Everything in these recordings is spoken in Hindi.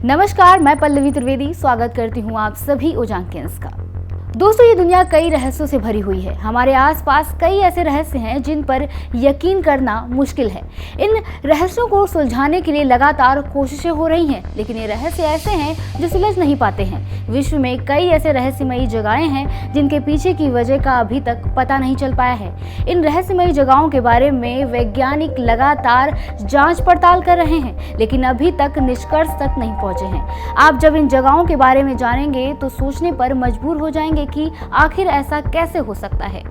नमस्कार, मैं पल्लवी त्रिवेदी स्वागत करती हूँ आप सभी ओजांकियंस का। दोस्तों, ये दुनिया कई रहस्यों से भरी हुई है। हमारे आसपास कई ऐसे रहस्य हैं जिन पर यकीन करना मुश्किल है। इन रहस्यों को सुलझाने के लिए लगातार कोशिशें हो रही हैं, लेकिन ये रहस्य ऐसे हैं जो सुलझ नहीं पाते हैं। विश्व में कई ऐसे रहस्यमयी जगहें हैं जिनके पीछे की वजह का अभी तक पता नहीं चल पाया है। इन रहस्यमयी जगहों के बारे में वैज्ञानिक लगातार जांच पड़ताल कर रहे हैं, लेकिन अभी तक निष्कर्ष तक नहीं पहुंचे हैं। आप जब इन जगहों के बारे में जानेंगे तो सोचने पर मजबूर हो जाएंगे कि आखिर ऐसा कैसे हो सकता है।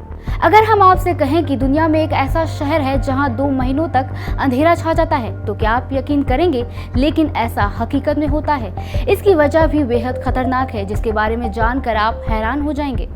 अगर हम आपसे कहें कि दुनिया में एक ऐसा शहर है जहां 2 महीनों तक अंधेरा छा जाता है, तो क्या आप यकीन करेंगे? लेकिन ऐसा हकीकत में होता है। इसकी वजह भी बेहद खतरनाक है, जिसके बारे में जानकर आप हैरान हो जाएंगे।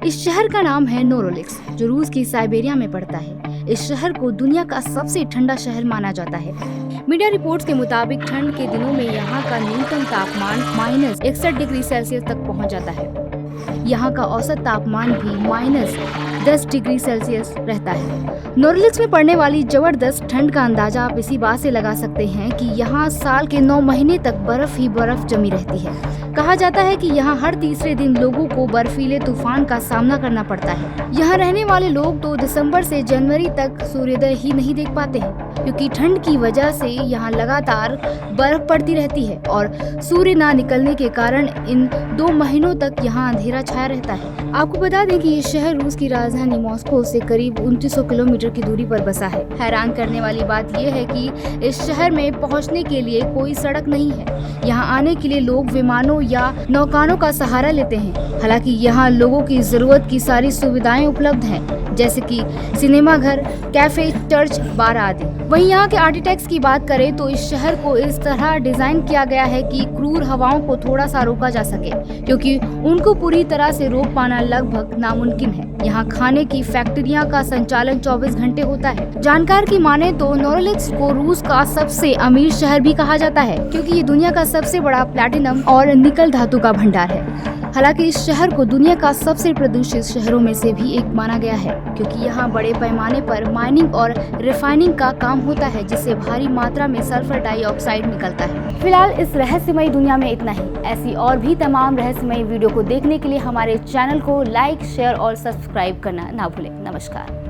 इस शहर का नाम है नोरोलिक्स, जो रूस की साइबेरिया में पड़ता है। इस शहर को दुनिया का सबसे ठंडा शहर माना जाता है। मीडिया रिपोर्ट्स के मुताबिक ठंड के दिनों में यहाँ का न्यूनतम तापमान -61 डिग्री सेल्सियस तक पहुँच जाता है। यहाँ का औसत तापमान भी -10 डिग्री सेल्सियस रहता है। नोरोलिक्स में पड़ने वाली जबरदस्त ठंड का अंदाजा आप इसी बात से लगा सकते हैं कि यहाँ साल के 9 महीने तक बर्फ ही बर्फ जमी रहती है। कहा जाता है कि यहाँ हर तीसरे दिन लोगों को बर्फीले तूफान का सामना करना पड़ता है। यहाँ रहने वाले लोग तो दिसंबर से जनवरी तक सूर्योदय ही नहीं देख पाते हैं, क्योंकि ठंड की वजह से यहाँ लगातार बर्फ पड़ती रहती है और सूर्य ना निकलने के कारण इन 2 महीनों तक यहाँ अंधेरा छाया रहता है। आपको बता दें कि ये शहर रूस की राजधानी मॉस्को से करीब 2900 किलोमीटर की दूरी पर बसा है। हैरान करने वाली बात यह है कि इस शहर में पहुंचने के लिए कोई सड़क नहीं है। यहाँ आने के लिए लोग विमानों या नौकाओं का सहारा लेते हैं। हालांकि यहाँ लोगों की जरूरत की सारी सुविधाएं उपलब्ध हैं, जैसे कि सिनेमा घर, कैफे, चर्च, बार आदि। वहीं यहाँ के आर्किटेक्ट्स की बात करें तो इस शहर को इस तरह डिजाइन किया गया है कि क्रूर हवाओं को थोड़ा सा रोका जा सके, क्योंकि उनको पूरी तरह से रोक पाना लगभग नामुमकिन है। यहाँ खाने की फैक्ट्रियाँ का संचालन 24 घंटे होता है। जानकार की माने तो नोरोलिक्स को रूस का सबसे अमीर शहर भी कहा जाता है, क्योंकि ये दुनिया का सबसे बड़ा प्लैटिनम और निकल धातु का भंडार है। हालांकि इस शहर को दुनिया का सबसे प्रदूषित शहरों में से भी एक माना गया है, क्योंकि यहाँ बड़े पैमाने पर माइनिंग और रिफाइनिंग का काम होता है, जिससे भारी मात्रा में सल्फर डाइऑक्साइड निकलता है। फिलहाल इस रहस्यमयी दुनिया में इतना ही। ऐसी और भी तमाम रहस्यमयी वीडियो को देखने के लिए हमारे चैनल को लाइक, शेयर और सब्सक्राइब करना ना भूलें। नमस्कार।